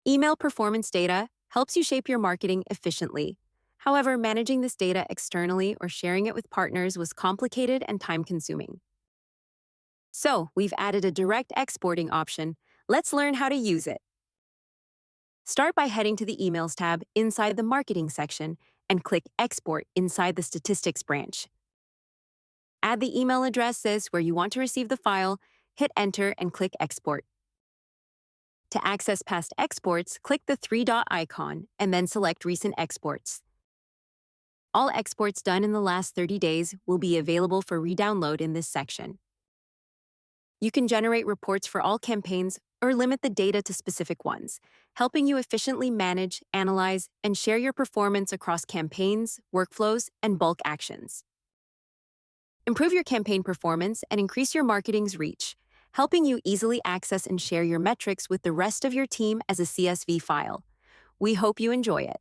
Email performance data helps you shape your marketing efficiently. However, managing this data externally or sharing it with partners was complicated and time-consuming. So, we've added a direct exporting option. Let's learn how to use it. Start by heading to the Emails tab inside the Marketing section and click Export inside the Statistics branch. Add the email addresses where you want to receive the file, hit Enter, and click Export. To access past exports, click the three-dot icon and then select Recent Exports. All exports done in the last 30 days will be available for re-download in this section. You can generate reports for all campaigns or limit the data to specific ones, helping you efficiently manage, analyze, and share your performance across campaigns, workflows, and bulk actions. Improve your campaign performance and increase your marketing's reach, helping you easily access and share your metrics with the rest of your team as a CSV file. We hope you enjoy it.